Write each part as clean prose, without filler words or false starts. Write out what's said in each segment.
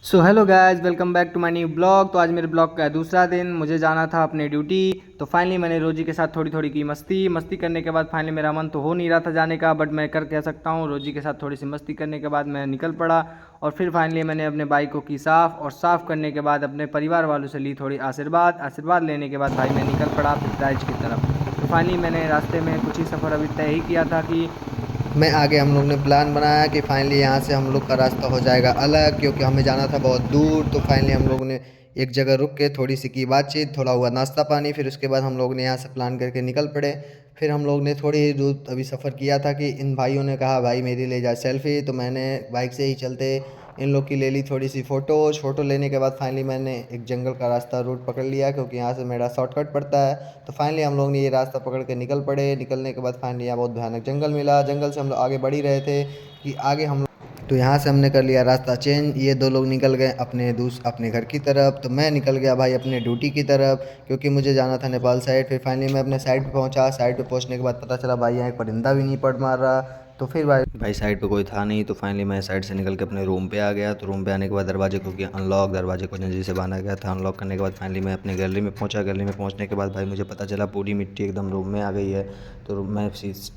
So hello guys, welcome back to my new blog. तो आज मेरे ब्लॉग का दूसरा दिन, मुझे जाना था अपने ड्यूटी। तो फाइनली मैंने रोजी के साथ थोड़ी थोड़ी की मस्ती करने के बाद फाइनली मेरा मन तो हो नहीं रहा था जाने का, बट मैं कर क्या सकता हूँ। रोजी के साथ थोड़ी सी मस्ती करने के बाद मैं निकल पड़ा और फिर फाइनली मैंने अपने बाइक को की साफ़, और साफ़ करने के बाद अपने परिवार वालों से ली थोड़ी आशीर्वाद लेने के बाद भाई मैं निकल पड़ा पिपराइच की तरफ। तो फाइनली मैंने रास्ते में कुछ ही सफ़र अभी तय ही किया था कि मैं आगे हम लोग ने प्लान बनाया कि फाइनली यहाँ से हम लोग का रास्ता हो जाएगा अलग, क्योंकि हमें जाना था बहुत दूर। तो फाइनली हम लोग ने एक जगह रुक के थोड़ी सी की बातचीत, थोड़ा हुआ नाश्ता पानी, फिर उसके बाद हम लोग ने यहाँ से प्लान करके निकल पड़े। फिर हम लोग ने थोड़ी ही दूर अभी सफ़र किया था कि इन भाइयों ने कहा भाई मेरी ले जा सेल्फ़ी, तो मैंने बाइक से ही चलते इन लोग की ले ली थोड़ी सी फ़ोटो लेने के बाद फाइनली मैंने एक जंगल का रास्ता रूट पकड़ लिया, क्योंकि यहाँ से मेरा शॉर्टकट पड़ता है। तो फाइनली हम लोग ने ये रास्ता पकड़ के निकल पड़े। निकलने के बाद फाइनली यहाँ बहुत भयानक जंगल मिला। जंगल से हम लोग आगे बढ़ ही रहे थे कि आगे हम तो यहाँ से हमने कर लिया रास्ता चेंज। ये दो लोग निकल गए अपने घर की तरफ, तो मैं निकल गया भाई अपने ड्यूटी की तरफ, क्योंकि मुझे जाना था नेपाल साइड। फिर फाइनली मैं अपने साइड पे पहुँचा। साइड पे पहुँचने के बाद पता चला भाई यहाँ एक परिंदा भी नहीं पड़ मार रहा। तो फिर भाई साइड पे कोई था नहीं। तो फाइनली मैं साइड से निकल के अपने रूम पे आ गया। तो रूम पे आने के बाद दरवाजे को किया अनलॉक, दरवाजे को जंजीर से बांधा गया था। अनलॉक करने के बाद फाइनली मैं अपने गैलरी में पहुंचा। गैलरी में पहुंचने के बाद भाई मुझे पता चला पूरी मिट्टी एकदम रूम में आ गई है। तो मैं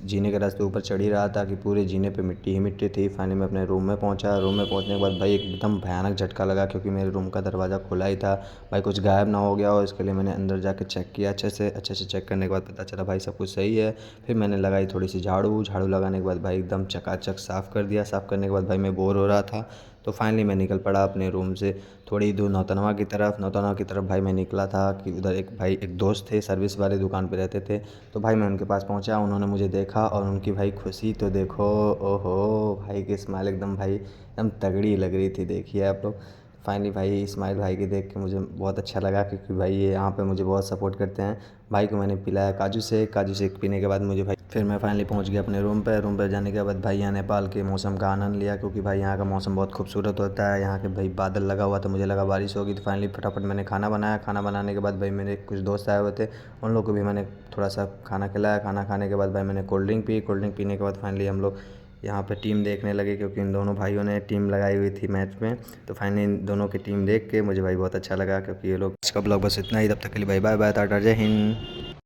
जीने के रास्ते ऊपर चढ़ ही रहा था कि पूरे जीने पे मिट्टी ही मिट्टी थी। फाइनली मैं अपने रूम में पहुंचा। रूम में पहुंचने के बाद भाई एकदम भयानक झटका लगा, क्योंकि मेरे रूम का दरवाज़ा खुला ही था। भाई कुछ गायब ना हो गया हो, इसके लिए मैंने अंदर जाके चेक किया अच्छे से चेक करने के बाद पता चला भाई सब कुछ सही है। फिर मैंने लगाई थोड़ी सी झाड़ू लगाने के बाद भाई एकदम चकाचक साफ़ कर दिया। साफ़ करने के बाद भाई मैं बोर हो रहा था, तो फाइनली मैं निकल पड़ा अपने रूम से थोड़ी दूर नौतनवा की तरफ भाई मैं निकला था कि उधर एक दोस्त थे, सर्विस वाले दुकान पे रहते थे। तो भाई मैं उनके पास पहुंचा, उन्होंने मुझे देखा और उनकी भाई खुशी तो देखो, ओहो भाई की स्माइल एकदम भाई एकदम तगड़ी लग रही थी, देखिए आप लोग। फाइनली भाई इस्माइल भाई की देख के मुझे बहुत अच्छा लगा, क्योंकि भाई ये यहाँ पे मुझे बहुत सपोर्ट करते हैं। भाई को मैंने पिलाया काजू शेक पीने के बाद मुझे भाई फिर मैं फाइनली पहुँच गया अपने रूम पे जाने के बाद भाई यहाँ नेपाल के मौसम का आनंद लिया, क्योंकि भाई यहाँ का मौसम बहुत खूबसूरत होता है। यहाँ के भाई बादल लगा हुआ था, मुझे लगा बारिश होगी। तो फाइनली फटाफट मैंने खाना बनाया। खाना बनाने के बाद भाई मेरे कुछ दोस्त आए हुए थे, उन लोग को भी मैंने थोड़ा सा खाना खिलाया। खाना खाने के बाद भाई मैंने cold drink P. Cold drink पीने के बाद फाइनली हम लोग यहाँ पे टीम देखने लगे, क्योंकि इन दोनों भाइयों ने टीम लगाई हुई थी मैच में। तो फाइनली इन दोनों की टीम देख के मुझे भाई बहुत अच्छा लगा, क्योंकि ये लोग। इसका ब्लॉग बस इतना ही, तब तक के लिए भाई बाय बाय, टाटा, जय हिंद।